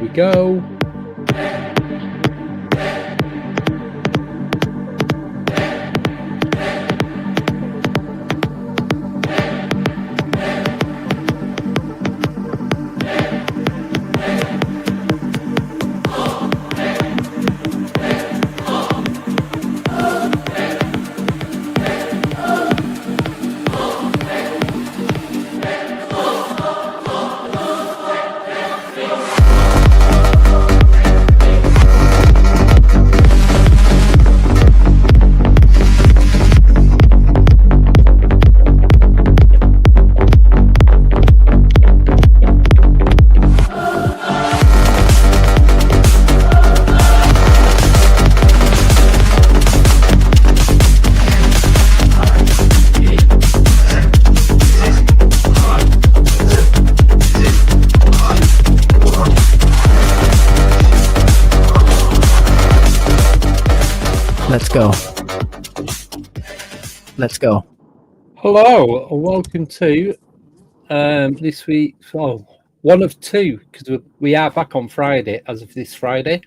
we go. Let's go. Hello, and welcome to this week's one of two, because we are back on Friday as of this Friday.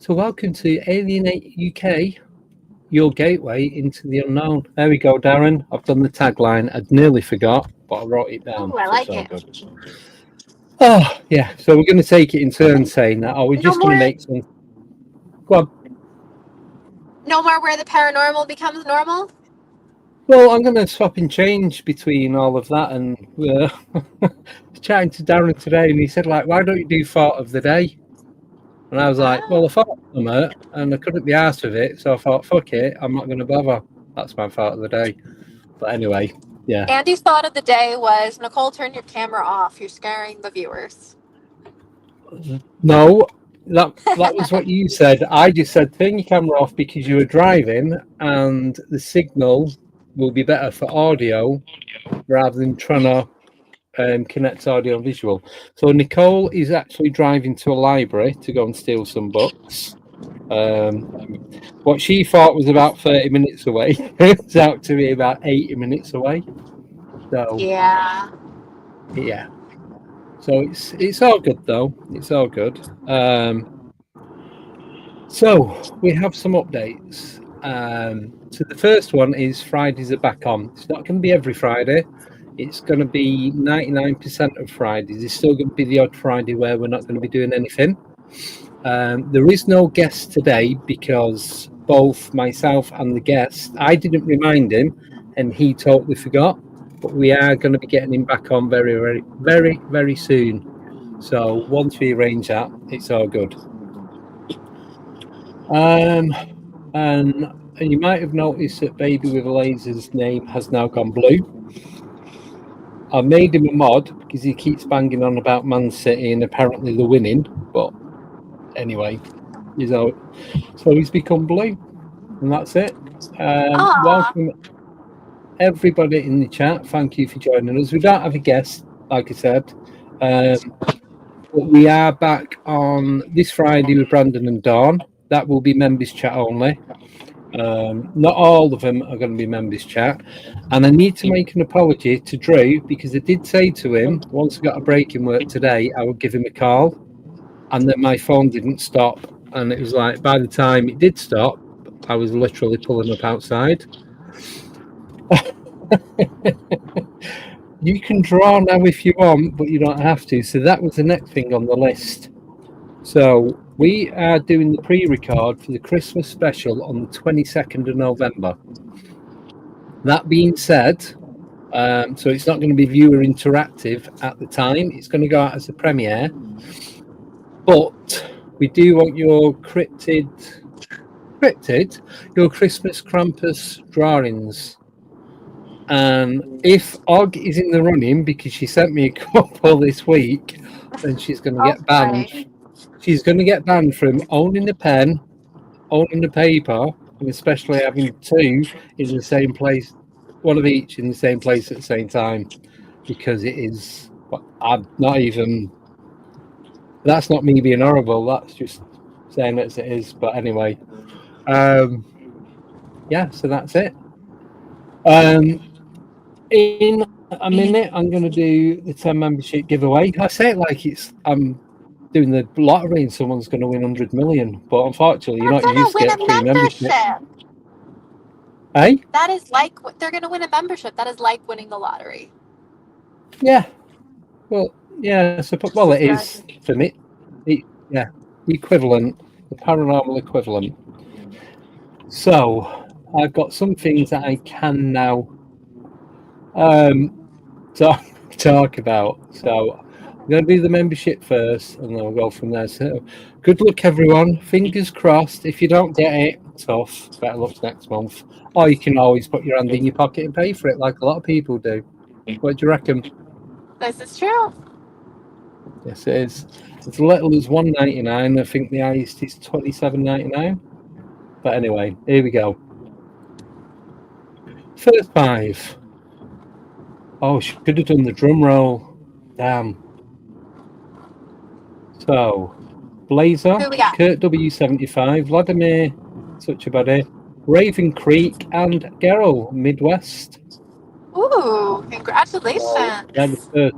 So welcome to ALIEN8UK, your gateway into the unknown. There we go, Darren. I've done the tagline. I'd nearly forgot, but I wrote it down. Oh, I like it. Good. Oh, yeah. So we're going to take it in turns saying that. We're just going to make some... Go on. No more where the paranormal becomes normal? Well, I'm going to swap and change between all of that, and chatting to Darren today, and he said, like, why don't you do thought of the day? And I was like, well, I thought of it, and I couldn't be arsed with it, so I thought, fuck it, I'm not going to bother. That's my thought of the day. But anyway, yeah. Andy's thought of the day was, Nicole, turn your camera off. You're scaring the viewers. No, that was what you said. I just said, turn your camera off because you were driving, and the signal will be better for audio rather than trying to connect audio and visual. So Nicole is actually driving to a library to go and steal some books. What she thought was about 30 minutes away it's out to be about 80 minutes away. So yeah. So it's all good though. It's all good. So we have some updates. So the first one is Fridays are back on. It's not going to be every Friday. It's going to be 99% of Fridays. It's still going to be the odd Friday where we're not going to be doing anything. There is no guest today because both myself and the guest, I didn't remind him and he totally forgot, but we are going to be getting him back on very, very, very, very soon. So once we arrange that, it's all good. And you might have noticed that Baby with a Laser's name has now gone blue. I made him a mod because he keeps banging on about Man City and apparently they're winning. But anyway, he's out. So he's become blue. And that's it. Welcome everybody in the chat. Thank you for joining us. We don't have a guest, like I said. But we are back on this Friday with Brandon and Dawn. That will be members chat only. Not all of them are going to be members chat, and I need to make an apology to Drew because I did say to him once I got a break in work today I would give him a call, and then my phone didn't stop, and it was like by the time it did stop I was literally pulling up outside. You can draw now if you want, but you don't have to. So that was the next thing on the list. So we are doing the pre-record for the Christmas special on the 22nd of November. That being said, so it's not going to be viewer interactive at the time. It's going to go out as a premiere. But we do want your your Christmas Krampus drawings. And if Og is in the running, because she sent me a couple this week, then she's going to get banned. She's going to get banned from owning the pen, owning the paper, and especially having two in the same place, one of each in the same place at the same time, because it is, I'm not even, that's not me being horrible, that's just saying it as it is. But anyway, yeah, so that's it. In a minute, I'm going to do the 10 membership giveaway. I say it like it's, doing the lottery and someone's going to win 100 million. But unfortunately, you're They're not gonna used to win get a free membership. membership. Hey? That is like they're gonna win a membership. That is like winning the lottery. Yeah. Well, yeah. So, well, it is for me. Yeah, the equivalent, the paranormal equivalent. So, I've got some things that I can now talk about. So, I'm going to do the membership first, and then we'll go from there. So, good luck, everyone. Fingers crossed. If you don't get it, tough. Better luck next month. Or you can always put your hand in your pocket and pay for it, like a lot of people do. What do you reckon? This is true. Yes, it is. As little as $1.99. I think the highest is $27.99. But anyway, here we go. First 5. Oh, should have done the drum roll. Damn. So, Blazer, Who we got? Kurt W75, Vladimir, such a buddy, Raven Creek, and Geralt, Midwest. Ooh, congratulations. They're the first.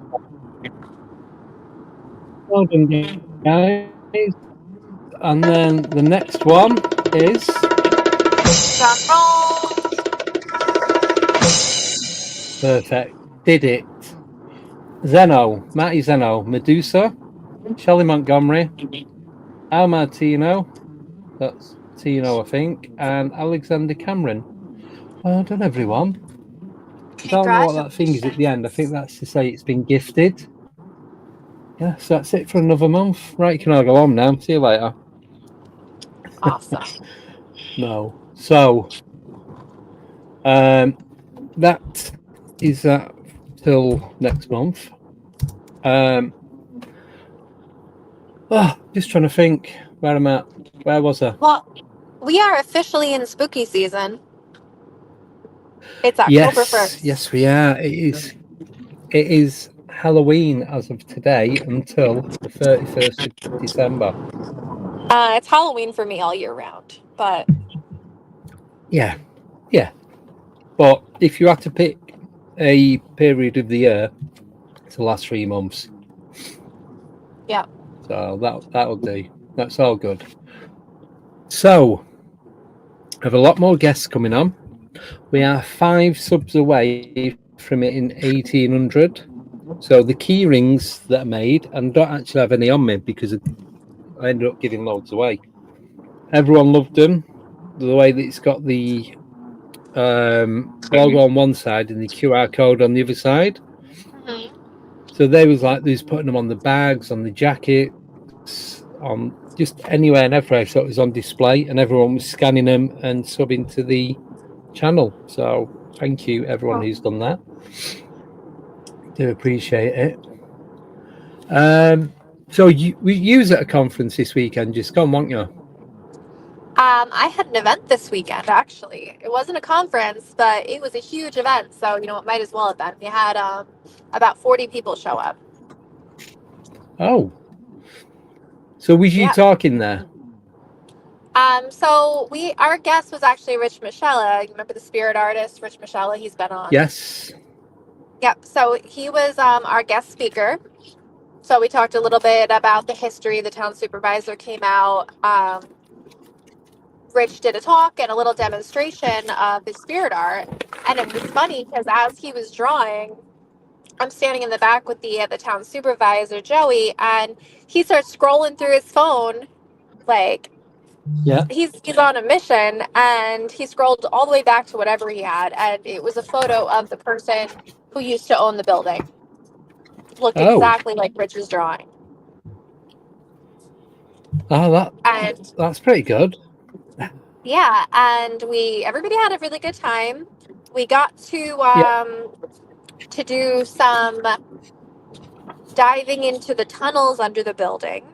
Well done, guys. And then the next one is Drum roll. perfect. Did it. Matty Zeno, Medusa, Shelley Montgomery, Al Martino, that's Tino, I think, and Alexander Cameron. Well done, everyone. I don't know what that thing is at the end. I think that's to say it's been gifted. Yeah, so that's it for another month. Right, you can all go home now. See you later. Awesome. No. So, that is that till next month. Just trying to think where I'm at. Where was I? Well, we are officially in spooky season. It's October 1st. Yes, we are. It is Halloween as of today until the 31st of December. It's Halloween for me all year round, but Yeah. But if you had to pick a period of the year, it's the last 3 months. yeah. So that'll do. That's all good. So, I have a lot more guests coming on. We are 5 subs away from it in 1800. So the key rings that are made, and don't actually have any on me because I ended up giving loads away. Everyone loved them. The way that it's got the logo on one side and the QR code on the other side. Mm-hmm. So they was putting them on the bags, on the jackets, on just anywhere and everywhere. So it was on display, and everyone was scanning them and subbing to the channel. So thank you, everyone who's done that. Do appreciate it. So we use at a conference this weekend. Just come, won't you? I had an event this weekend, actually. It wasn't a conference, but it was a huge event. So, it might as well have been. We had about 40 people show up. Oh. So was you talking there? So our guest was actually Rich Michella. You remember the spirit artist, Rich Michella? He's been on. Yes. Yep. So he was our guest speaker. So we talked a little bit about the history. The town supervisor came out. Rich did a talk and a little demonstration of his spirit art. And it was funny because as he was drawing, I'm standing in the back with the town supervisor, Joey, and he starts scrolling through his phone like, yeah, he's on a mission, and he scrolled all the way back to whatever he had, and it was a photo of the person who used to own the building. Looked exactly like Rich's drawing. Oh, that's pretty good. Yeah, and everybody had a really good time. We got to do some diving into the tunnels under the building.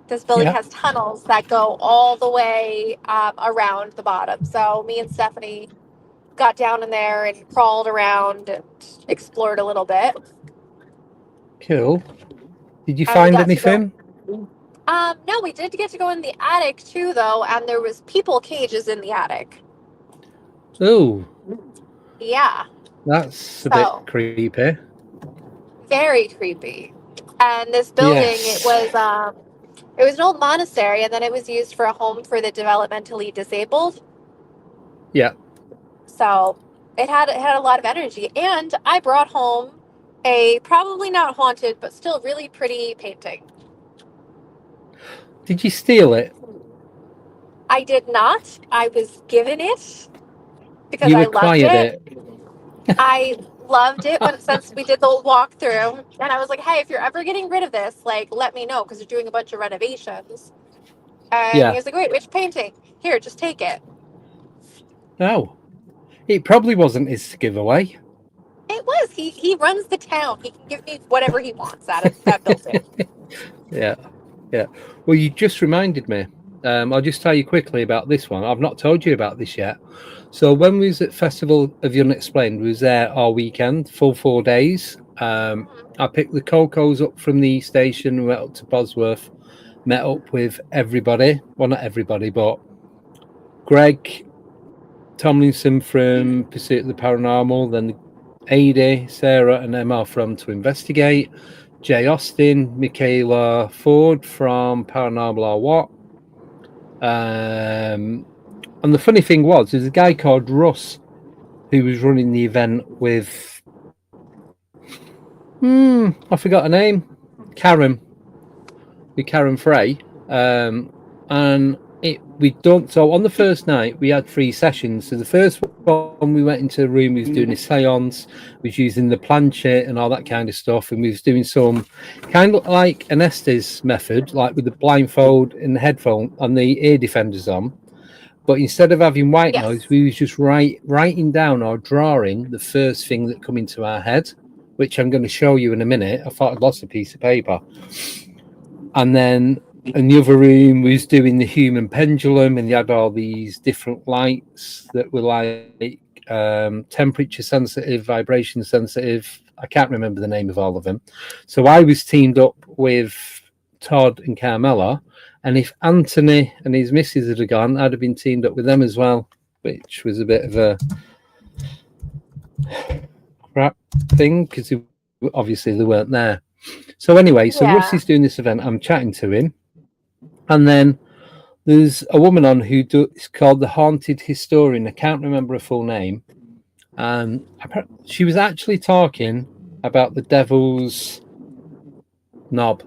This building has tunnels that go all the way around the bottom. So me and Stephanie got down in there and crawled around and explored a little bit. Cool. Did you find anything? No, we did get to go in the attic too, though, and there was people cages in the attic. Oh. Yeah. That's a bit creepy. Very creepy. And this building, Yes. it was an old monastery, and then it was used for a home for the developmentally disabled. Yeah. So it had a lot of energy. And I brought home a probably not haunted, but still really pretty painting. Did you steal it? I did not. I was given it because You I loved acquired it. it. I loved it since we did the walkthrough, and I was like, "Hey, if you're ever getting rid of this, like, let me know because you're doing a bunch of renovations." And he Yeah. was like, "Wait, which painting? Here, just take it." No. It probably wasn't his giveaway. It was. He runs the town. He can give me whatever he wants out of that building. Yeah. Yeah. Well, you just reminded me. I'll just tell you quickly about this one. I've not told you about this yet. So when we was at Festival of the Unexplained, we was there all weekend, full 4 days. I picked the Cocos up from the station, went up to Bosworth, met up with everybody. Well, not everybody, but Greg Tomlinson from Pursuit of the Paranormal, then Ada, Sarah, and Emma from To Investigate, Jay Austin, Michaela Ford from Paranormal or What. And the funny thing was, there's a guy called Russ who was running the event with, I forgot her name, Karen Frey. And we done so on the first night. We had 3 sessions. So the first one, we went into a room. We was doing a séance. We was using the planchette and all that kind of stuff, and we was doing some kind of like an Estes method, like with the blindfold and the headphone and the ear defenders on. But instead of having white noise, we was just writing down or drawing the first thing that come into our head, which I'm going to show you in a minute. I thought I'd lost a piece of paper. And then in the other room was doing the human pendulum, and you had all these different lights that were like temperature sensitive, vibration sensitive. I can't remember the name of all of them. So I was teamed up with Todd and Carmela, and if Anthony and his missus had gone, I'd have been teamed up with them as well, which was a bit of a crap thing because obviously they weren't there. So anyway, so Russ is doing this event. I'm chatting to him, and then there's a woman on who it's called the Haunted Historian. I can't remember her full name. And she was actually talking about the Devil's Knob.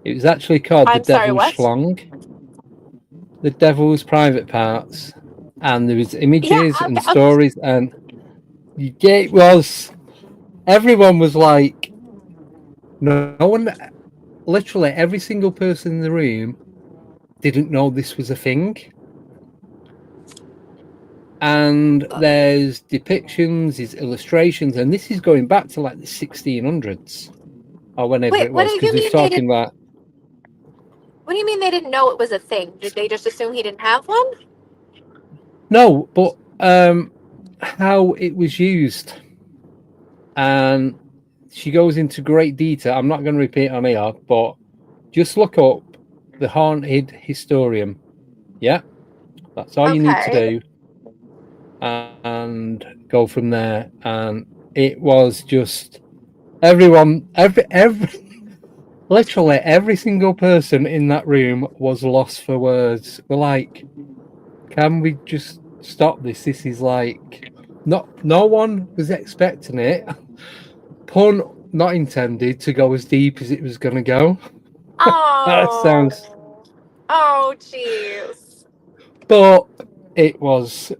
It was actually called the Devil's Schlong. The Devil's Private Parts. And there was images and stories, and it was, everyone was like, no one, literally every single person in the room didn't know this was a thing. And there's depictions, there's illustrations, and this is going back to like the 1600s or whenever it was, because he's talking about. What do you mean they didn't know it was a thing? Did they just assume he didn't have one? No, but how it was used. And she goes into great detail. I'm not going to repeat on here, but just look up the Haunted Historian. Yeah, that's all you need to do. And go from there. And it was just everyone, literally every single person in that room was lost for words. We're like, can we just stop this? This is like, no one was expecting it. Pun not intended, to go as deep as it was going to go. Oh, that sounds. Oh, jeez. But it was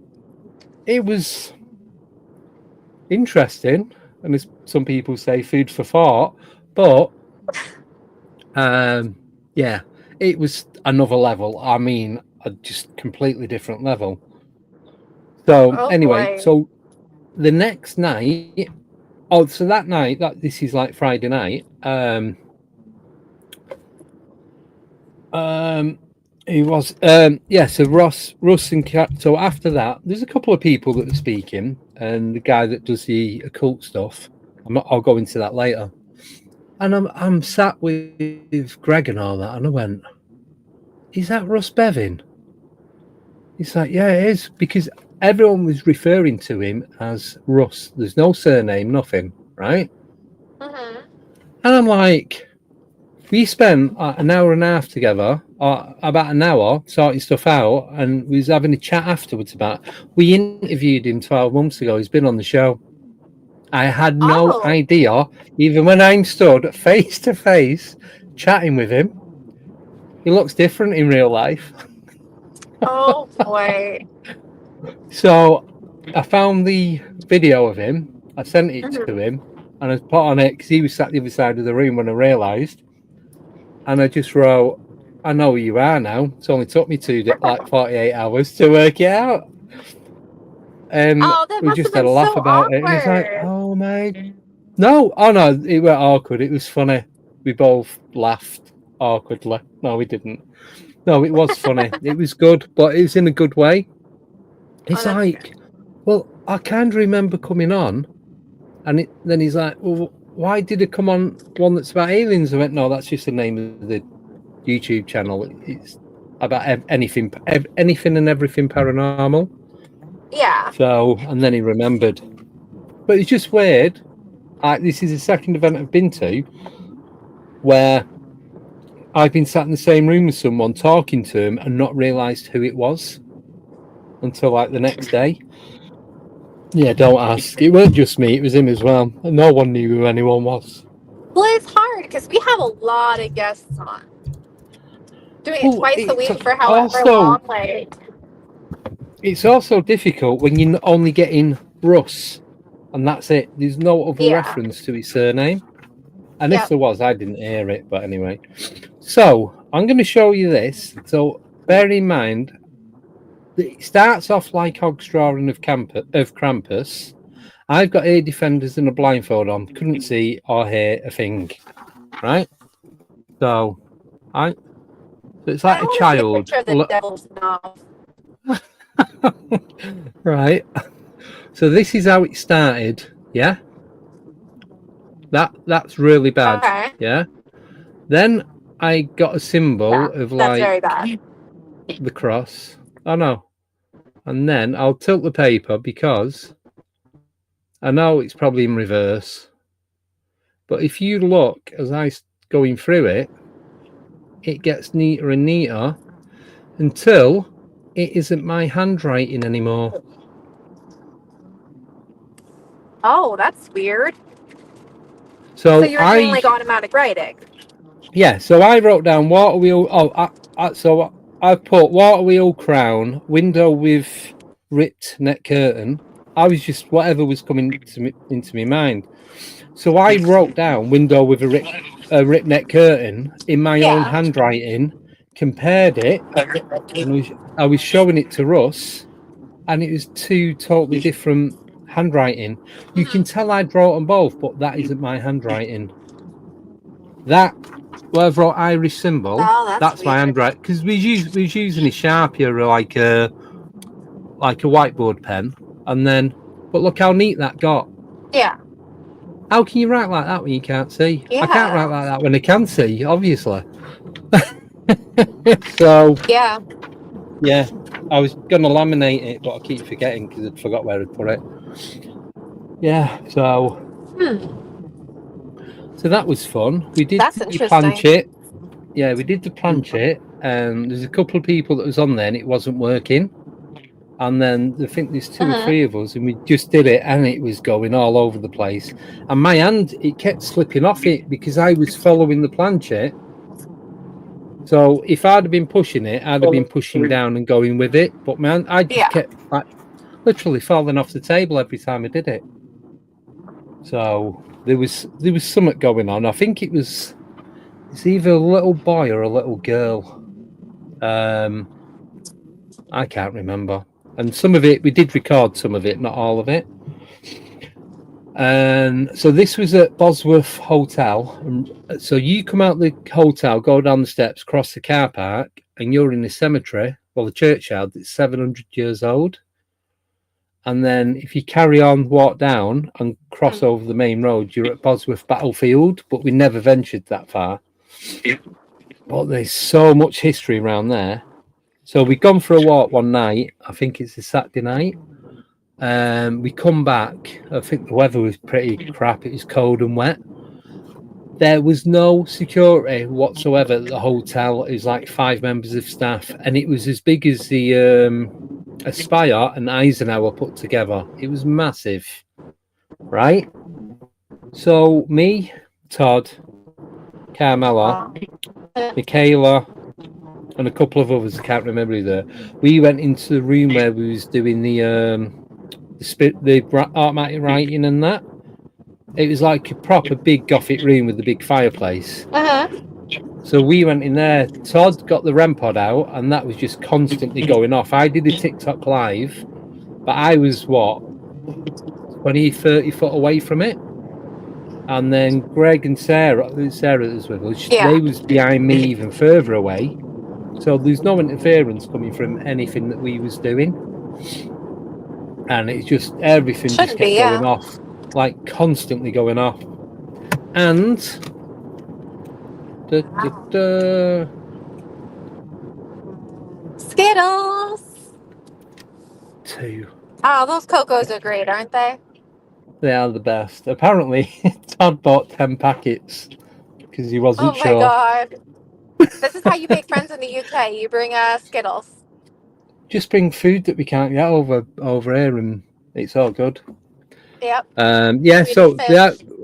interesting, and as some people say, food for thought. But yeah, it was another level. I mean, a just completely different level. So anyway, so the next night, so that night, this is like Friday night. It was so Russ and Kat. So after that, there's a couple of people that are speaking, and the guy that does the occult stuff. I'll go into that later. And I'm sat with Greg and all that, and I went, "Is that Russ Bevin?" He's like, "Yeah, it is," because everyone was referring to him as Russ. There's no surname, nothing, right? And I'm like, we spent an hour and a half together, about an hour, sorting stuff out, and we was having a chat afterwards about. We interviewed him 12 months ago. He's been on the show. I had no idea, even when I'm stood face to face chatting with him, he looks different in real life. Oh boy. So I found the video of him. I sent it to him, and I put on it because he was sat the other side of the room when I realised. And I just wrote, "I know who you are now." It's only took me 48 hours to work it out. And we just had a laugh about it. And it's like, oh my, no, it was awkward. It was funny. We both laughed awkwardly. No, we didn't. No, it was funny. It was good, but it was in a good way. It's like, well, I can't remember coming on, and then he's like, well, why did it come on one that's about aliens? I went, no, that's just the name of the YouTube channel. It's about anything and everything paranormal. Yeah. So, and then he remembered. But it's just weird. This is the second event I've been to where I've been sat in the same room with someone talking to him and not realised who it was until like the next day. Yeah, don't ask. It weren't just me, it was him as well. And no one knew who anyone was. Well, it's hard because we have a lot of guests on. Doing it twice a week for however long. It's also difficult when you're only getting Russ, and that's it. There's no other reference to his surname. And if there was, I didn't hear it. But anyway. So, I'm going to show you this. So, bear in mind, it starts off like Hogstraw of Krampus. I've got ear defenders and a blindfold on. Couldn't see or hear a thing. Right? So it's like a child. The devil's mouth. Right. So this is how it started. Yeah. That's really bad. Okay. Yeah. Then I got a symbol of like very bad. The cross. Oh no. And then I'll tilt the paper because I know it's probably in reverse. But if you look as I going through it, it gets neater and neater until it isn't my handwriting anymore. Oh, that's weird. So you're doing like automatic writing? Yeah. So I wrote down water wheel. So I put water wheel crown, window with ripped net curtain. I was just whatever was coming into my mind. So I wrote down window with a ripped net curtain in my own handwriting, compared it, and I was showing it to Russ, and it was two totally different handwriting. You can tell I'd wrote them both, but that isn't my handwriting. That where I've wrote Irish symbol, that's my handwriting, because we was using a Sharpie or like a whiteboard pen, and then but look how neat that got. Yeah. How can you write like that when you can't see? Yeah. I can't write like that when I can see, obviously. So yeah, I was gonna laminate it, but I keep forgetting because I forgot where to put it. Yeah, so so that was fun. We did the planchette. Yeah, we did the planchette, and there's a couple of people that was on there, and it wasn't working. And then I think there's two or three of us, and we just did it, and it was going all over the place. And my hand, it kept slipping off it because I was following the planchette. So if I'd have been pushing it, I'd have been pushing down and going with it. But man, I just kept like literally falling off the table every time I did it. So there was something going on. I think it's either a little boy or a little girl. I can't remember. And some of it, we did record some of it, not all of it. And so this was at Bosworth Hotel. And so you come out the hotel, go down the steps, cross the car park, and you're in the cemetery, well, the churchyard that's 700 years old. And then if you carry on, walk down and cross over the main road, you're at Bosworth Battlefield, but we never ventured that far. But there's so much history around there. So we'd gone for a walk one night. I think it's a Saturday night. We come back. I think the weather was pretty crap. It was cold and wet. There was no security whatsoever at the hotel. It was like 5 members of staff, and it was as big as the Aspire and Eisenhower put together. It was massive, right? So me, Todd, Carmela, Michaela, and a couple of others, I can't remember who there. We went into the room where we was doing the automatic writing and that. It was like a proper big gothic room with a big fireplace. So we went in there. Todd got the REM pod out, and that was just constantly going off. I did a TikTok live, but I was, 20, 30 foot away from it. And then Greg and Sarah that was with us, they was behind me even further away. So there's no interference coming from anything that we was doing. And it's just, everything just kept going off, like constantly going off. And Skittles. 2. Oh, those Cocos are great, aren't they? They are the best. Apparently, Todd bought 10 packets because he wasn't sure. Oh my god. This is how you make friends in the UK. You bring Skittles. Just bring food that we can't get over here, and it's all good. Yep. So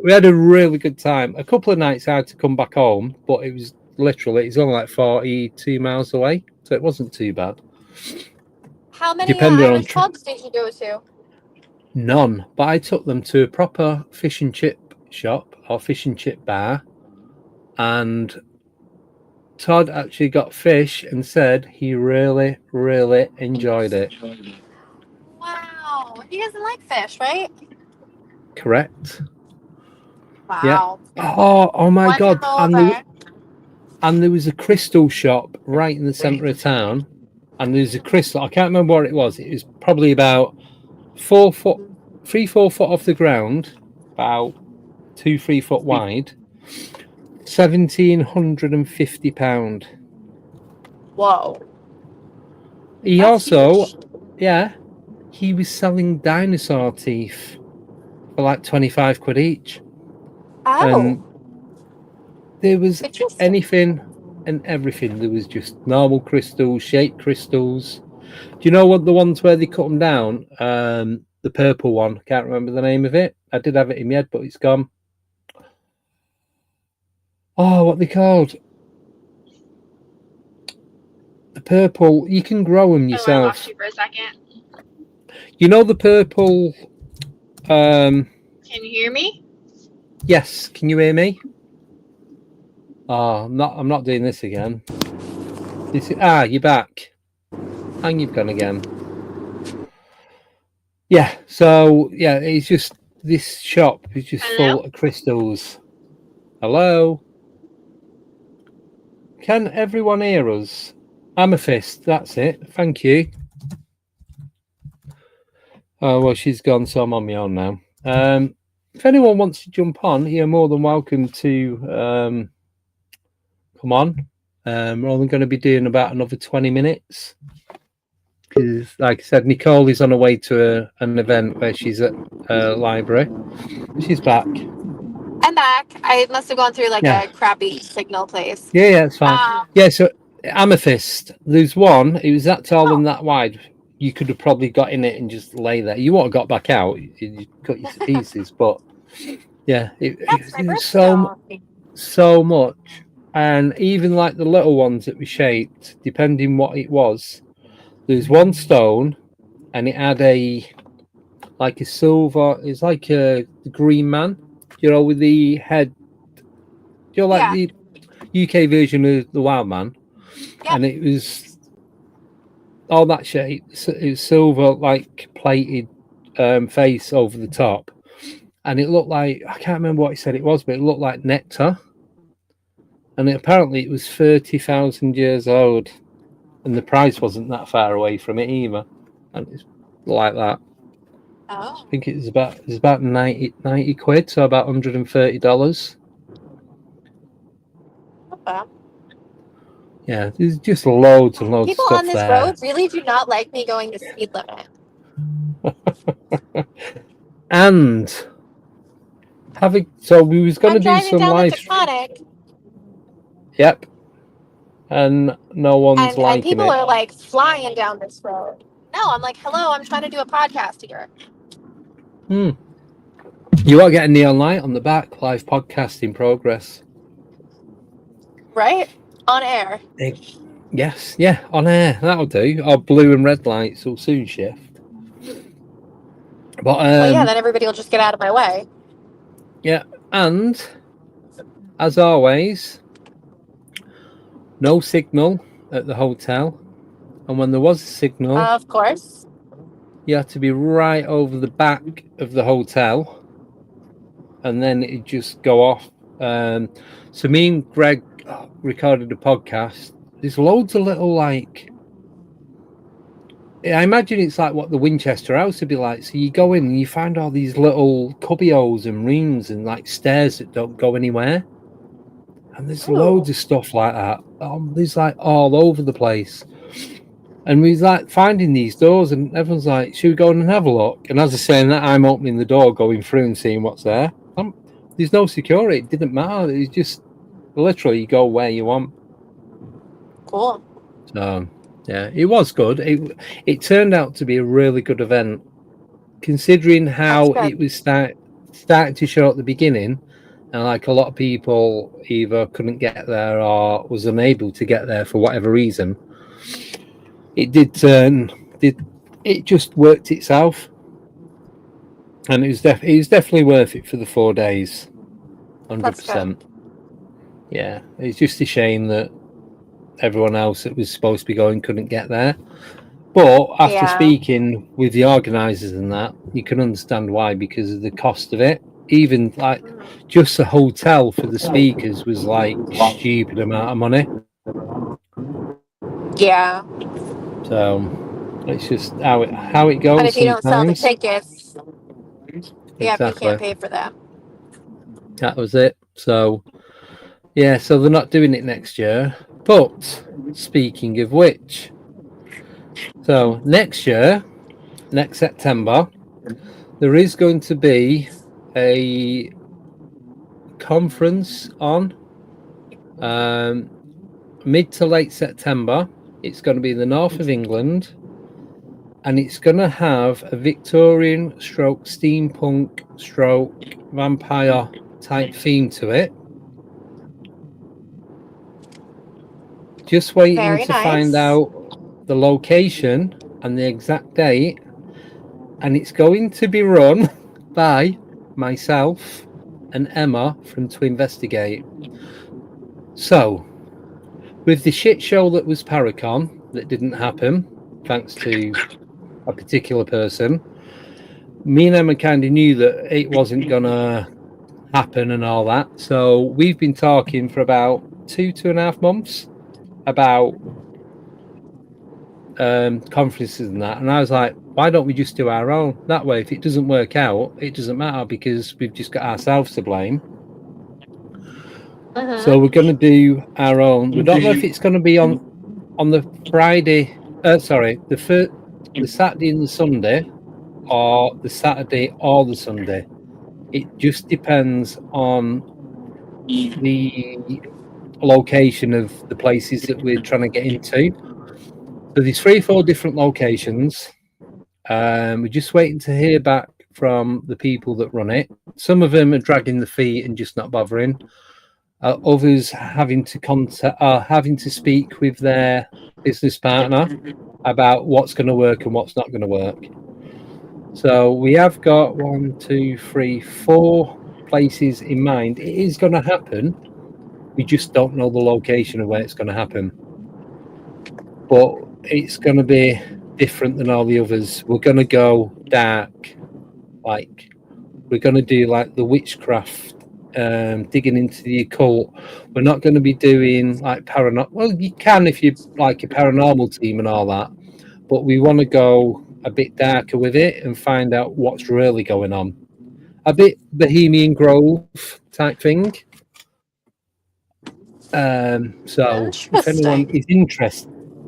we had a really good time. A couple of nights I had to come back home, but it was literally, it's only like 42 miles away, so it wasn't too bad. How many Irish pubs did you go to? None, but I took them to a proper fish and chip shop or fish and chip bar, and Todd actually got fish and said he really, really enjoyed it. Wow. He doesn't like fish, right? Correct. Wow. Yeah. Oh my God. And there was a crystal shop right in the centre of town, and there's a crystal. I can't remember what it was. It was probably about 4 foot off the ground, about 2-3 foot wide. £1,750. Whoa. He was selling dinosaur teeth for like 25 quid each. Oh. And there was anything and everything. There was just normal crystals, shaped crystals. Do you know what the ones where they cut them down? The purple one. Can't remember the name of it. I did have it in my head, but it's gone. Oh, what they called? The purple. You can grow them yourself. I lost you for a second. You know the purple. Can you hear me? Yes. Can you hear me? Oh, I'm not doing this again. You're back. And you've gone again. Yeah. So yeah, it's just this shop is just full of crystals. Hello. Can everyone hear us? Amethyst, that's it. Thank you. Oh, well, she's gone, so I'm on my own now. If anyone wants to jump on, you're more than welcome to come on. We're only going to be doing about another 20 minutes. Because, like I said, Nicole is on her way to an event where she's at a library. She's back. I'm back. I must have gone through a crappy signal place. Yeah, it's fine. So Amethyst, there's one. It was that tall and that wide. You could have probably got in it and just lay there. You wouldn't have got back out. You cut you to pieces. But yeah, it was so much. And even like the little ones that were shaped, depending what it was, there's one stone and it had a silver. It's like a green man. You know, with the head, the UK version of the Wild Man, and it was all that shape. It was silver, like plated face over the top, and it looked like, I can't remember what he said it was, but it looked like nectar. And apparently, it was 30,000 years old, and the price wasn't that far away from it either, and it's like that. Oh. I think it was about 90 quid, so about $130. Okay. Yeah, there's just loads and loads of stuff there. People on this road really do not like me going the speed limit. And So we was going to I'm do driving some down live. the Taconic, Yep. And no one's and liking people it. are like flying down this road. No, I'm like, hello, I'm trying to do a podcast here. You are getting neon light on the back. Live podcast in progress. Right? On air. Yes, yeah, on air. That'll do. Our blue and red lights will soon shift. But Well, yeah, then everybody will just get out of my way. yeah, and as always, no signal at the hotel. And when there was a signal, Of course. you had to be right over the back of the hotel, and then it'd just go off. So me and Greg recorded a podcast. There's loads of little, like, I imagine it's like what the Winchester House would be like. So you go in and you find all these little cubbyholes and rooms and like stairs that don't go anywhere. And there's loads of stuff like that. There's like all over the place. And we was like finding these doors, and everyone's like, should we go in and have a look? And as I say that, I'm opening the door, going through and seeing what's there. There's no security. It didn't matter. It's just literally you go where you want. Cool. So yeah, it was good. It turned out to be a really good event, considering how it was starting to show at the beginning, and like a lot of people either couldn't get there or was unable to get there for whatever reason. It it just worked itself, and it was definitely worth it for the 4 days, 100%. Yeah, it's just a shame that everyone else that was supposed to be going couldn't get there. But after speaking with the organisers and that, you can understand why, because of the cost of it. Even like just the hotel for the speakers was like stupid amount of money. Yeah. So it's just how it goes. And if you don't sell the sometimes. tickets, yeah, Exactly. you can't pay for that. That was it. So yeah, so they're not doing it next year. But speaking of which, so next year, next September, there is going to be a conference on mid to late September. It's going to be in the north of England, and it's going to have a Victorian stroke steampunk stroke vampire type theme to it. Just waiting to find out the location and the exact date, and it's going to be run by myself and Emma from To Investigate. So, with the shit show that was Paracon that didn't happen, thanks to a particular person, me and Emma kind of knew that it wasn't gonna happen and all that. So we've been talking for about 2.5 months about conferences and that, and I was like, why don't we just do our own? That way, if it doesn't work out, it doesn't matter, because we've just got ourselves to blame. So we're going to do our own. We don't know if it's going to be on the Friday, the Saturday and the Sunday, or the Saturday or the Sunday. It just depends on the location of the places that we're trying to get into. So there's 3 or 4 different locations. We're just waiting to hear back from the people that run it. Some of them are dragging the feet and just not bothering. Others having to speak with their business partner about what's going to work and what's not going to work. So we have got 1, 2, 3, 4 places in mind. It is going to happen. We just don't know the location of where it's going to happen. But it's going to be different than all the others. We're going to go dark. Like, we're going to do like the witchcraft, digging into the occult. We're not going to be doing like paranormal. Well, you can if you like a paranormal team and all that. But we want to go a bit darker with it and find out what's really going on. A bit Bohemian Grove type thing. So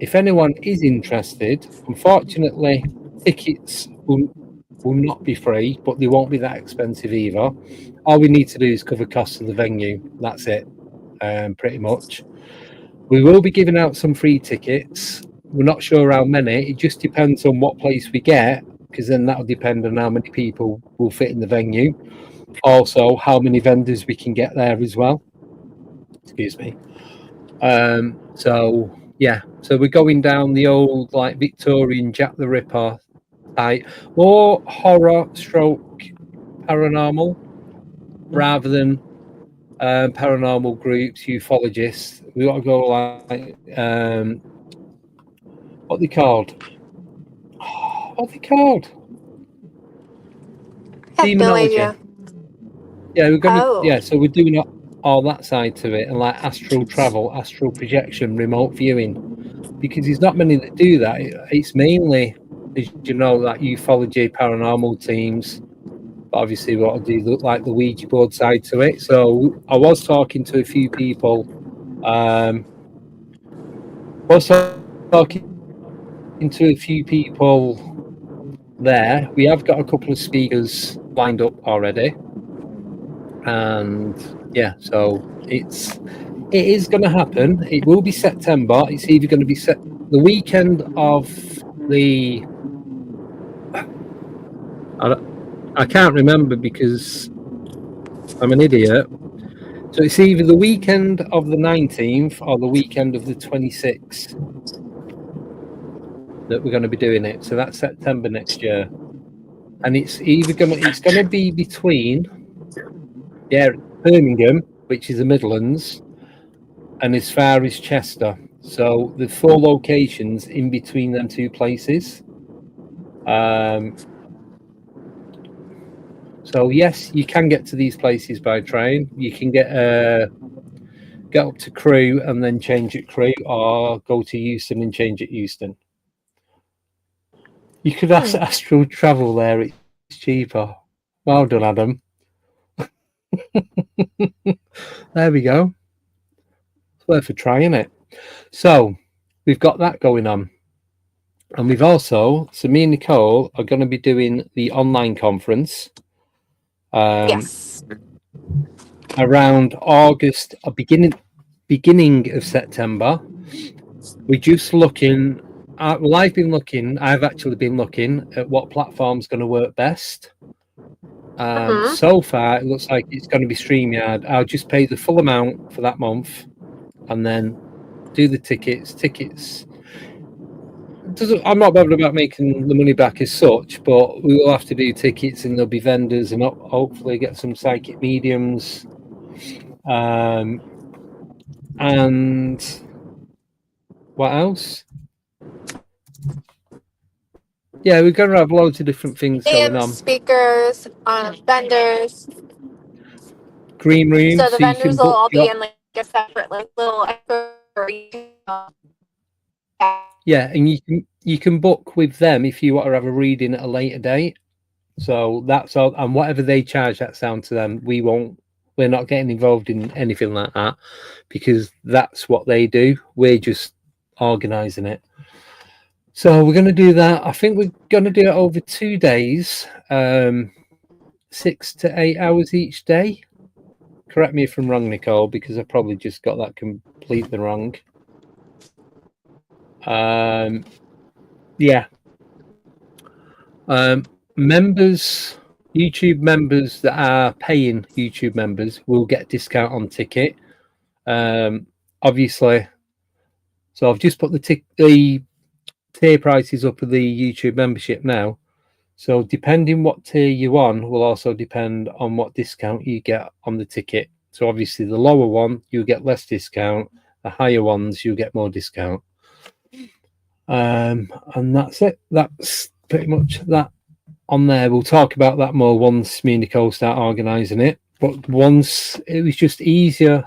if anyone is interested, unfortunately, tickets will not be free, but they won't be that expensive either. All we need to do is cover costs of the venue. That's it, pretty much. We will be giving out some free tickets. We're not sure how many. It just depends on what place we get, because then that'll depend on how many people will fit in the venue. Also, how many vendors we can get there as well. Excuse me. So yeah, so we're going down the old like Victorian Jack the Ripper type, more horror stroke paranormal rather than paranormal groups, ufologists. We got to go like what they called? What they called? I have no idea. Yeah, we're gonna. Oh. Yeah, so we're doing all that side to it, and like astral travel, astral projection, remote viewing, because there's not many that do that. It's mainly, as you know, like ufology, paranormal teams. But obviously, we want to do like the Ouija board side to it. So I was talking to a few people. There. We have got a couple of speakers lined up already, and yeah, so it is going to happen. It will be September. It's either going to be the weekend of the. I can't remember because I'm an idiot. So it's either the weekend of the 19th or the weekend of the 26th that we're going to be doing it. So that's September next year, and it's going to be between Birmingham, which is the Midlands, and as far as Chester. So the 4 locations in between them 2 places. So yes, you can get to these places by train. You can get up to Crewe and then change at Crewe, or go to Euston and change at Euston. You could astral travel there. It's cheaper. Well done, Adam. There we go. It's worth a try, isn't it? So we've got that going on. And we've also, so me and Nicole are going to be doing the online conference. Yes. Around August, or beginning of September. We're just looking. Well, I've actually been looking at what platform's going to work best. So far, it looks like it's going to be StreamYard. I'll just pay the full amount for that month, and then do the tickets. I'm not bothered about making the money back as such, but we will have to do tickets, and there'll be vendors, and hopefully get some psychic mediums. And what else? Yeah, we're going to have loads of different things going on. Speakers, vendors. Green room. So the vendors will all be in like a separate little. Yeah, and you can book with them if you want to have a reading at a later date. So that's all, and whatever they charge, that's down to them. We're not getting involved in anything like that, because that's what they do. We're just organising it. So we're going to do that. I think we're going to do it over 2 days, 6 to 8 hours each day. Correct me if I'm wrong, Nicole, because I probably just got that completely wrong. Yeah. YouTube members that are paying YouTube members will get a discount on ticket. Obviously, so I've just put the tier prices up of the YouTube membership now. So depending what tier you're on will also depend on what discount you get on the ticket. So obviously the lower one, you'll get less discount. The higher ones, you'll get more discount. And that's it. That's pretty much that on there. We'll talk about that more once me and Nicole start organising it. But once, it was just easier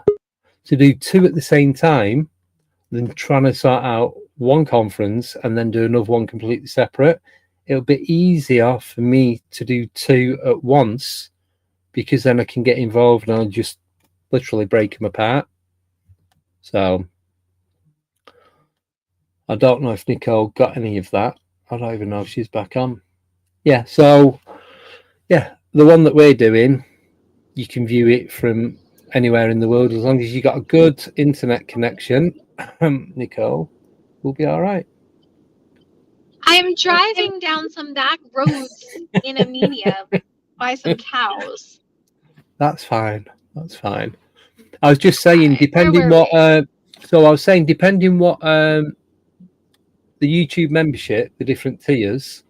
to do 2 at the same time than trying to sort out one conference and then do another one completely separate. It'll be easier for me to do 2 at once, because then I can get involved and I'll just literally break them apart. So I don't know if Nicole got any of that. I don't even know if she's back on. Yeah, so yeah, the one that we're doing, you can view it from anywhere in the world as long as you got a good internet connection. Nicole, we'll be all right. I'm driving down some back roads in Armenia by some cows. That's fine. That's fine. I was just saying, Right, depending what. So I was saying, depending what the YouTube membership, the different tiers.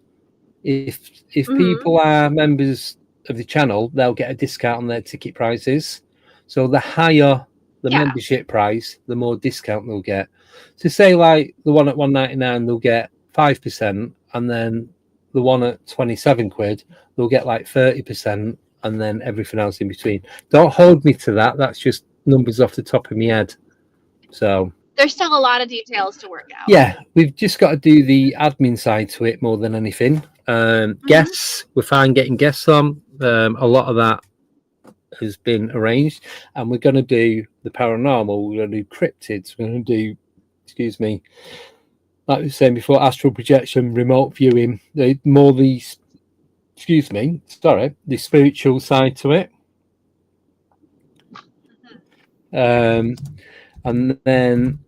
If people are members of the channel, they'll get a discount on their ticket prices. So the higher the membership price, the more discount they'll get. So say like the one at £1.99, they'll get 5%, and then the one at £27, they'll get like 30%, and then everything else in between. Don't hold me to that. That's just numbers off the top of my head. So there's still a lot of details to work out. Yeah, we've just got to do the admin side to it more than anything. Guests, we're fine getting guests on. A lot of that has been arranged, and we're going to do the paranormal. We're going to do cryptids. We're going to do, excuse me, like we were saying before, astral projection, remote viewing. The spiritual side to it. And then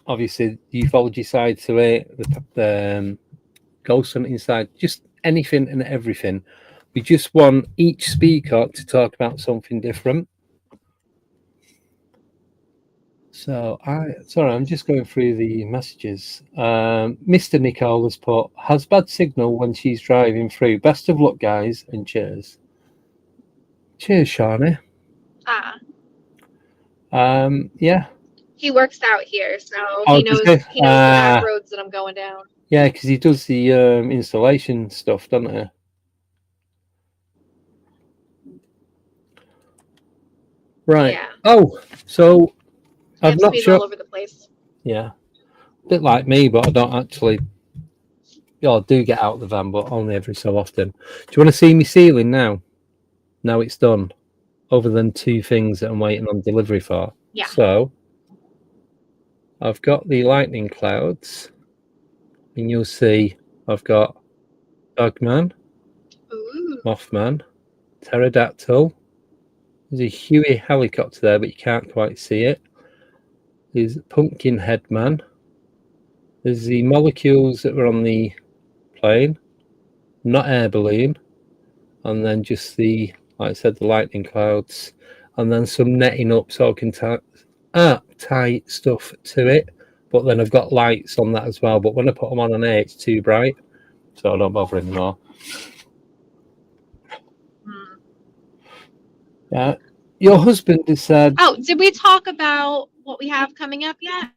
obviously the ufology side to it, the ghost hunting side, just anything and everything. We just want each speaker to talk about something different. So I'm just going through the messages. Mr. Nicole has put, has bad signal when she's driving through. Best of luck, guys, and cheers. Cheers, Shani. Yeah. He works out here, so he knows the back roads that I'm going down. Yeah, because he does the installation stuff, doesn't he? Right. Yeah. Oh, so I'm not sure. All over the place. Yeah, a bit like me, but I don't actually. Yeah, I do get out of the van, but only every so often. Do you want to see me ceiling now? Now it's done. Other than two things that I'm waiting on delivery for. Yeah. So I've got the lightning clouds, and you'll see I've got Dogman, Mothman, Pterodactyl. There's a Huey helicopter there, but you can't quite see it. There's Pumpkin Head Man. There's the molecules that were on the plane, not air balloon, and then just the, like I said, the lightning clouds, and then some netting up so I can tie stuff to it. But then I've got lights on that as well. But when I put them on air, it's too bright, so I don't bother anymore. Yeah. Your husband has said... Oh, did we talk about what we have coming up yet?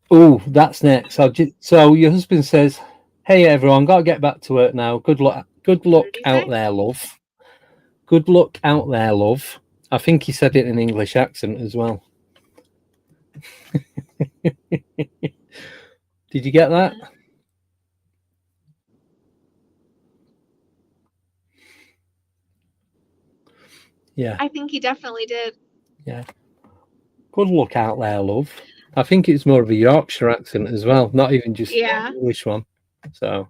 Oh, that's next. So your husband says, hey, everyone, got to get back to work now. Good luck out there, love. Good luck out there, love. I think he said it in an English accent as well. Did you get that? Yeah. I think he definitely did. Yeah. Good luck out there, love. I think it's more of a Yorkshire accent as well, not even just an English one. So,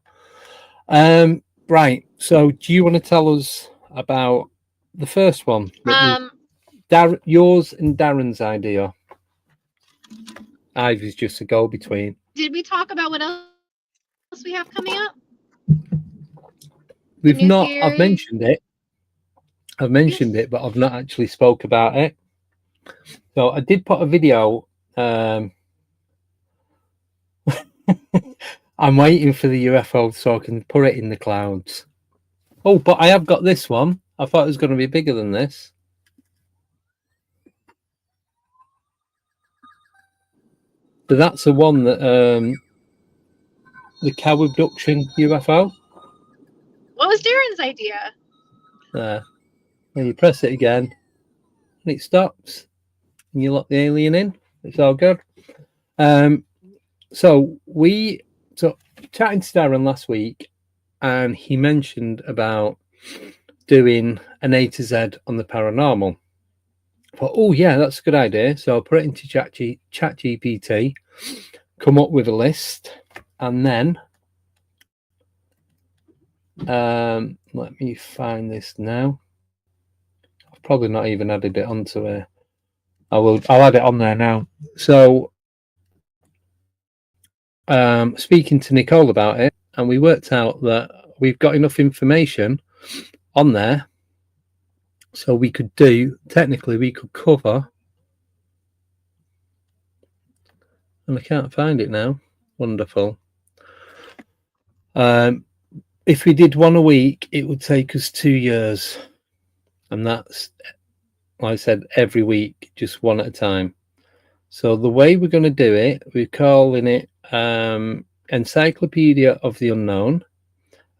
right. So, do you want to tell us about the first one? Yours and Darren's idea. Ivy's just a go-between. Did we talk about what else we have coming up? We've not. Series? I've mentioned it, but I've not actually spoke about it. So I did put a video. I'm waiting for the UFO so I can put it in the clouds. Oh, but I have got this one. I thought it was going to be bigger than this. So that's the one that the cow abduction UFO. What was Darren's idea? There. When you press it again, and it stops, and you lock the alien in. It's all good. So chatting to Darren last week, and he mentioned about doing an A to Z on the paranormal. I thought, oh yeah, that's a good idea. So I'll put it into ChatGPT, come up with a list, and then Let me find this now. I've probably not even added it onto here. I'll add it on there now. So speaking to Nicole about it, and we worked out that we've got enough information on there, so we could technically we could cover, and I can't find it now. Wonderful. If we did one a week, it would take us 2 years, and that's, like I said, every week, just one at a time. So the way we're going to do it, we're calling it Encyclopedia of the Unknown,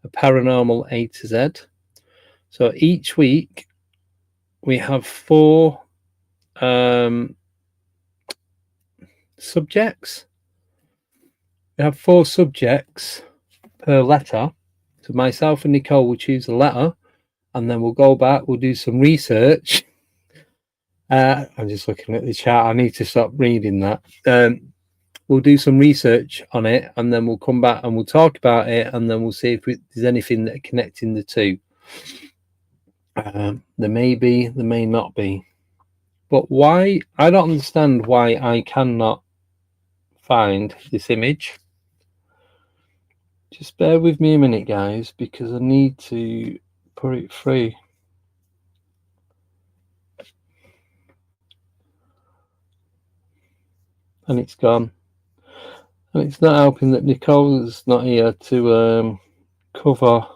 a Paranormal A to Z. So each week we have 4 subjects. We have 4 subjects per letter. So myself and Nicole will choose a letter, and then we'll go back, we'll do some research. I'm just looking at the chat. I need to stop reading that. We'll do some research on it, and then we'll come back and we'll talk about it, and then we'll see if there's anything that connecting the two. There may be, there may not be. But why? I don't understand why I cannot find this image. Just bear with me a minute, guys, because I need to put it through. And it's gone. And it's not helping that Nicole's not here to cover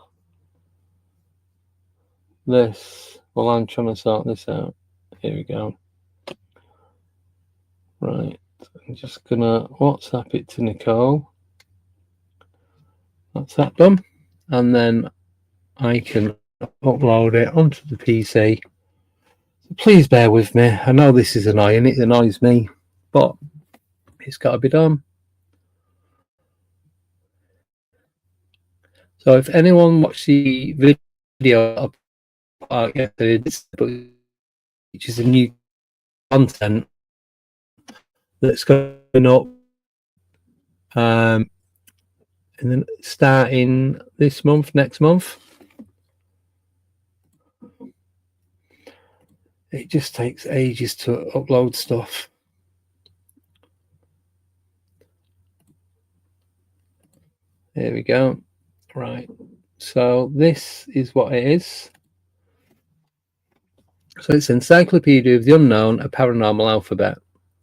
this while I'm trying to sort this out. Here we go. Right. I'm just going to WhatsApp it to Nicole. That's that done. And then I can upload it onto the PC. So please bear with me. I know this is annoying. It annoys me. But it's got to be done. So if anyone watched the video yesterday, which is a new content that's going up, and then starting this month, next month, it just takes ages to upload stuff. There we go. Right, so this is what it is. So it's Encyclopedia of the Unknown, a Paranormal Alphabet.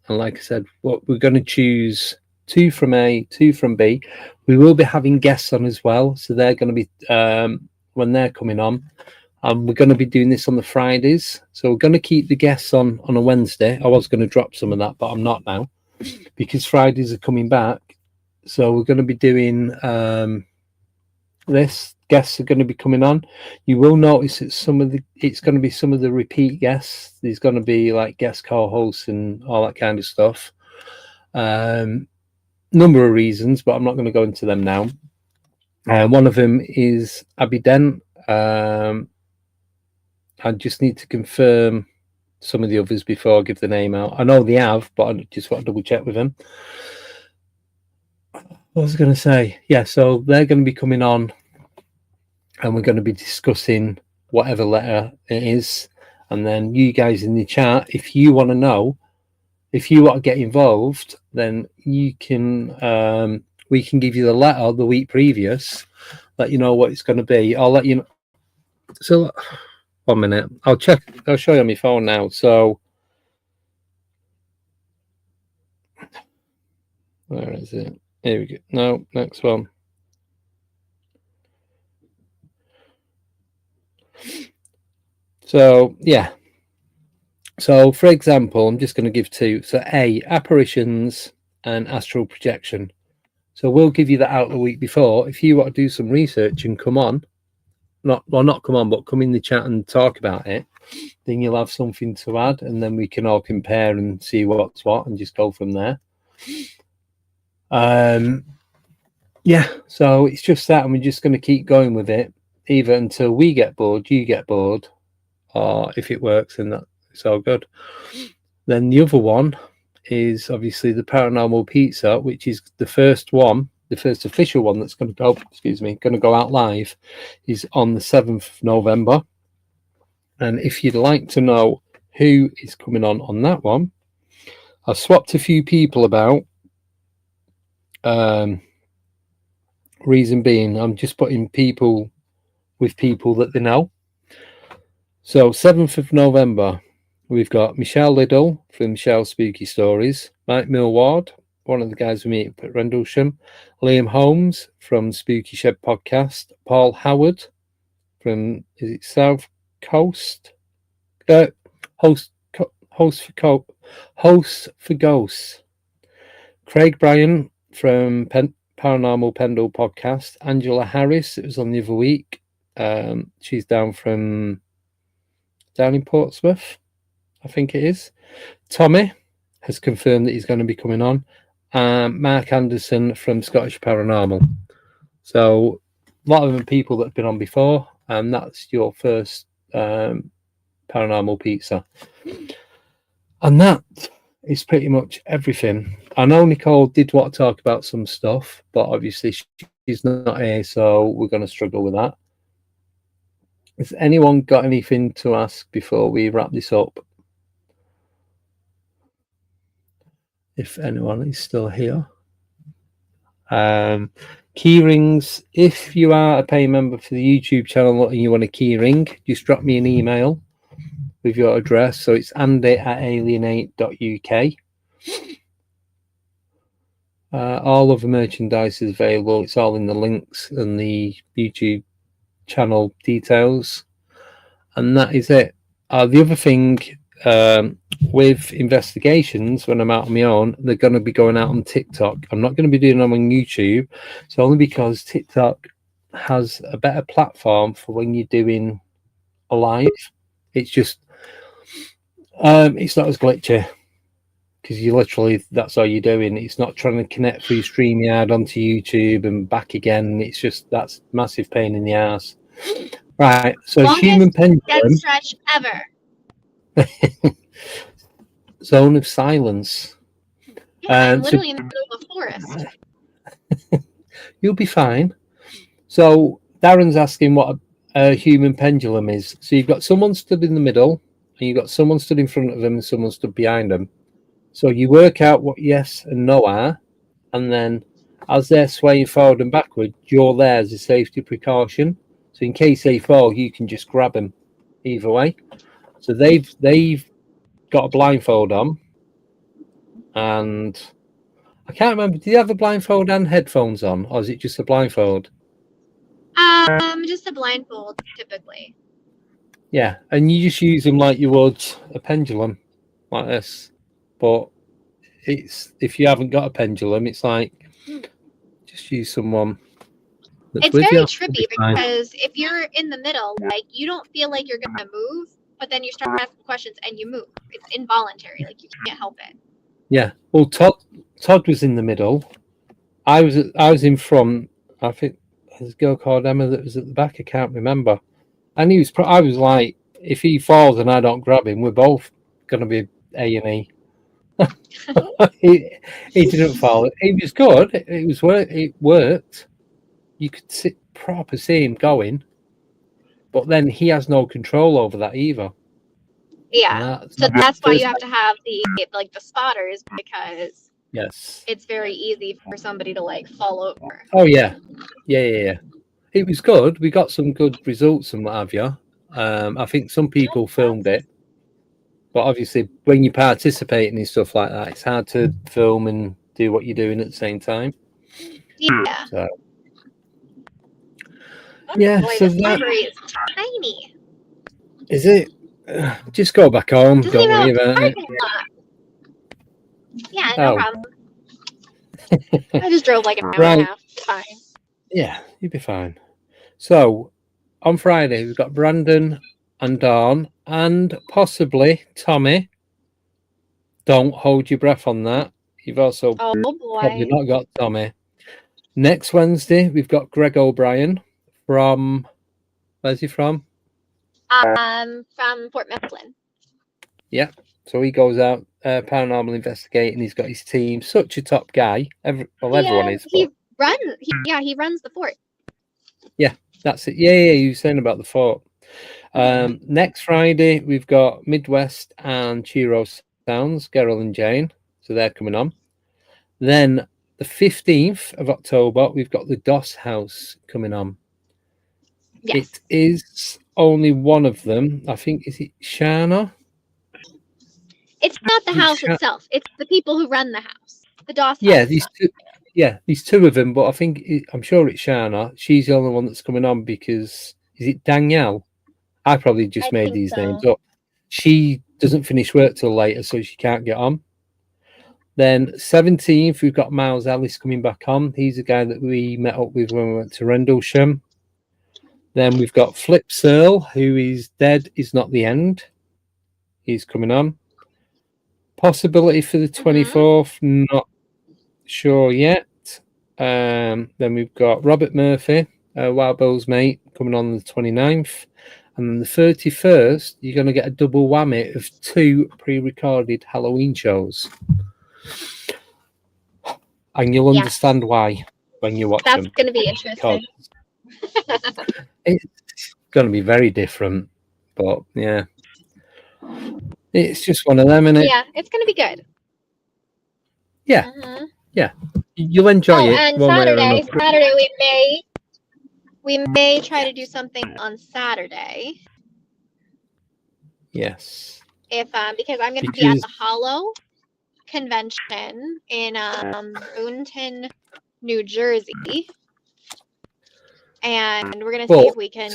And like I said, what we're going to choose 2 from A, 2 from B. We will be having guests on as well. So they're going to be, when they're coming on, we're going to be doing this on the Fridays. So we're going to keep the guests on a Wednesday. I was going to drop some of that, but I'm not now, because Fridays are coming back. So we're going to be doing this. Guests are going to be coming on. You will notice that it's going to be some of the repeat guests. There's going to be like guest co-hosts and all that kind of stuff. Number of reasons, but I'm not going to go into them now. One of them is Abby Dent. I just need to confirm some of the others before I give the name out. I know they have, but I just want to double check with them. What was I going to say? Yeah, so they're going to be coming on, and we're going to be discussing whatever letter it is. And then you guys in the chat, if you want to know, if you want to get involved, then you can, we can give you the letter the week previous, let you know what it's going to be. I'll let you know. So 1 minute, I'll check, I'll show you on my phone now. So where is it? Here we go. No, next one. So yeah, so for example, I'm just going to give 2. So A, apparitions and astral projection. So we'll give you that out the week before. If you want to do some research and come on, not come on, but come in the chat and talk about it, then you'll have something to add, and then we can all compare and see what's what and just go from there. Yeah, so it's just that, and we're just going to keep going with it either until we get bored, you get bored, or if it works, then it's all good. Then the other one is obviously the Paranormal Pizza, which is the first one the first official one that's going to go, going to go out live, is on the 7th of November. And if you'd like to know who is coming on that one, I've swapped a few people about. Reason being, I'm just putting people with people that they know. So 7th of November, we've got Michelle Liddell from Michelle's Spooky Stories, Mike Millward, one of the guys we meet up at Rendlesham, Liam Holmes from Spooky Shed Podcast, Paul Howard from, is it South Coast? Host for Ghosts, Craig Bryan from Paranormal Pendle Podcast, Angela Harris, it was on the other week. She's down in Portsmouth, I think it is. Tommy has confirmed that he's going to be coming on. Mark Anderson from Scottish Paranormal. So a lot of them are people that have been on before, and that's your first Paranormal Pizza. And that is pretty much everything. I know Nicole did want to talk about some stuff, but obviously she's not here, so we're going to struggle with that. Has anyone got anything to ask before we wrap this up? If anyone is still here. Keyrings, if you are a paying member for the YouTube channel and you want a keyring, just drop me an email with your address. So it's Andy@ALIEN8UK. All of the merchandise is available. It's all in the links and the YouTube channel details. And that is it. The other thing with investigations, when I'm out on my own, they're going to be going out on TikTok. I'm not going to be doing them on YouTube. It's only because TikTok has a better platform for when you're doing a live. It's just, it's not as glitchy because you literally, that's all you're doing. It's not trying to connect through StreamYard onto YouTube and back again. It's just, that's massive pain in the ass. Right, so longest human pendulum. dead stretch ever. Zone of silence. Yeah, I'm literally in the middle of a forest. You'll be fine. So Darren's asking what a human pendulum is. So you've got someone stood in the middle, and you've got someone stood in front of them, and someone stood behind them. So you work out what yes and no are, and then as they're swaying forward and backward, you're there as a safety precaution. So in case they fall, you can just grab them either way. So they've got a blindfold on, and I can't remember. Do you have a blindfold and headphones on, or is it just a blindfold? Just a blindfold typically. Yeah, and you just use them like you would a pendulum, like this. But it's if you haven't got a pendulum, it's like just use someone. It's very trippy because if you're in the middle, like you don't feel like you're gonna move, but then you start asking questions and you move. It's involuntary, like you can't help it. Yeah. Well, Todd was in the middle. I was in front. I think there's a girl called Emma that was at the back. I can't remember. And he was. I was like, if he falls and I don't grab him, we're both gonna be A&E. he didn't fall. It was good. It worked. You could see him going, but then he has no control over that either. Yeah, so that's why you have to have the spotters, because yes, it's very easy for somebody to like fall over. Oh yeah. It was good. We got some good results and what have you. I think some people filmed it, but obviously when you're participating in stuff like that, it's hard to film and do what you're doing at the same time. Yeah. So. Yeah, so the library is tiny. Is it? Just go back home. Don't worry about it. Yeah, no problem. I just drove like an hour and a half. Fine. Yeah, you'll be fine. So, on Friday, we've got Brandon and Dawn and possibly Tommy. Don't hold your breath on that. You've also probably not got Tommy. Next Wednesday, we've got Greg O'Brien. From where's he from? From Fort Mifflin. Yeah, so he goes out paranormal investigating. He's got his team. Such a top guy. Everyone is. He runs the fort. That's it. Yeah, you were saying about the fort. Next Friday, we've got Midwest and Chiro Sounds, Gerald and Jane. So they're coming on. Then the 15th of October, we've got the DOS House coming on. Yes. It is only one of them. I think, is it Shana? It's not the house itself. It's the people who run the house. The DOS house. These two of them, but I'm sure it's Shana. She's the only one that's coming on because, is it Danielle? I probably just made these names up. She doesn't finish work till later, so she can't get on. Then 17th, we've got Miles Ellis coming back on. He's a guy that we met up with when we went to Rendlesham. Then we've got Flip Searle, who is Dead Is Not the End. He's coming on. Possibility for the 24th, not sure yet. Then we've got Robert Murphy, Wild Bill's mate, coming on the 29th. And then the 31st, you're going to get a double whammy of 2 pre-recorded Halloween shows. And you'll understand why when you watch them. That's going to be interesting. It's going to be very different. But, yeah. It's just one of them, isn't it? Yeah, it's going to be good. Yeah. Yeah. You'll enjoy it. And Saturday we may try to do something on Saturday. Yes. Because I'm going to be at the Hollow convention in Boonton, New Jersey. And we're going to see if we can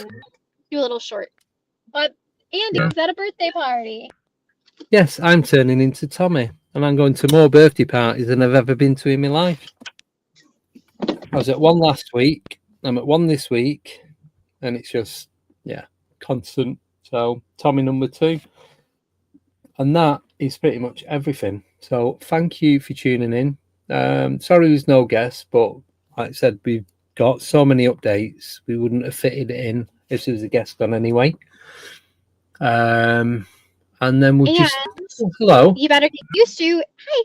do a little short. But Andy, is that a birthday party? Yes, I'm turning into Tommy. And I'm going to more birthday parties than I've ever been to in my life. I was at one last week. I'm at one this week. And it's just, constant. So, Tommy number 2. And that is pretty much everything. So, thank you for tuning in. Sorry there's no guests, but like I said, we've got so many updates. We wouldn't have fitted it in if there was a guest on anyway. And then we'll just... hello. You better get used to... Hi.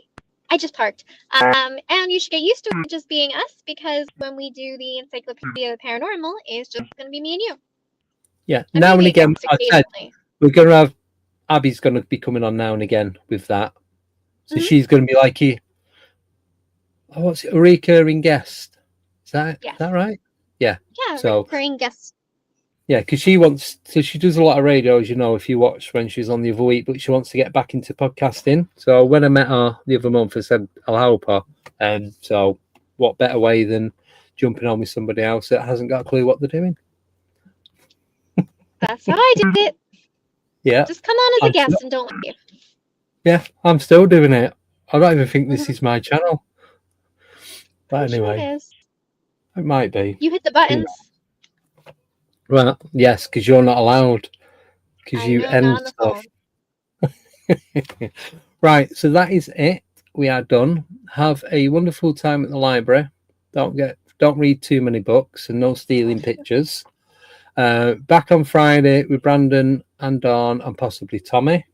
I just parked. And you should get used to it just being us, because when we do the Encyclopedia of the Paranormal, it's just going to be me and you. Yeah, and now and again, I said, we're going to have... Abby's going to be coming on now and again with that. So she's going to be like a recurring guest. Is that right? Yeah. Yeah, so, recurring guest. Yeah, because she does a lot of radio, as you know, if you watch when she was on the other week, but she wants to get back into podcasting. So when I met her the other month, I said, I'll help her. And so what better way than jumping on with somebody else that hasn't got a clue what they're doing? That's how I did it. Yeah. Just come on as a guest and don't leave. Yeah, I'm still doing it. I don't even think this is my channel. But anyway, sure it might be. You hit the buttons. Well, yes, because you're not allowed. Because you end stuff. Right, so that is it. We are done. Have a wonderful time at the library. Don't read too many books and no stealing pictures. Back on Friday with Brandon and Dawn and possibly Tommy.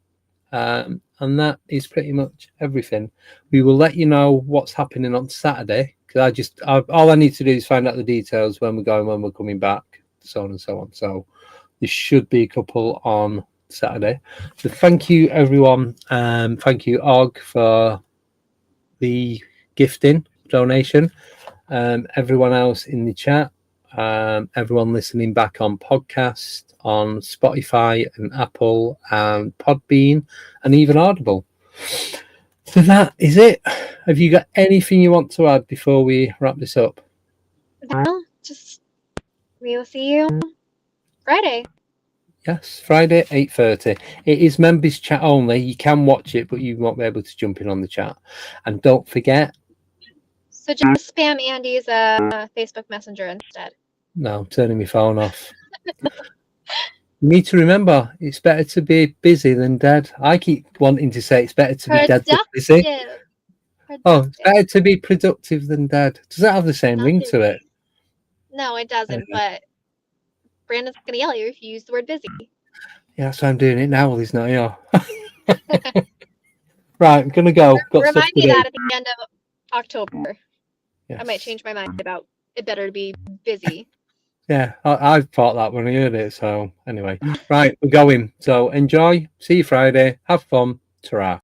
And that is pretty much everything. We will let you know what's happening on Saturday, because all I need to do is find out the details when we're going, when we're coming back, so on and so on. So there should be a couple on Saturday. So thank you, everyone. Thank you, Og, for the gifting donation. Everyone else in the chat. Everyone listening back on podcast, on Spotify and Apple and Podbean and even Audible. So that is it. Have you got anything you want to add before we wrap this up? No, just we'll see you Friday. Yes, Friday, 8:30. It is members chat only. You can watch it, but you won't be able to jump in on the chat. And don't forget. So just spam Andy's Facebook Messenger instead. No, I'm turning my phone off. You need to remember, it's better to be busy than dead. I keep wanting to say it's better to be dead than busy. Oh, it's better to be productive than dead. Does that have the same ring to it? No, it doesn't, but Brandon's going to yell at you if you use the word busy. Yeah, that's why I'm doing it now while he's not here. Right, I'm going to go. Remind me that at the end of October. Yes. I might change my mind about it better to be busy. Yeah, I thought that when I heard it. So anyway, right, we're going. So enjoy. See you Friday. Have fun. Ta-ra.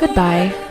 Goodbye.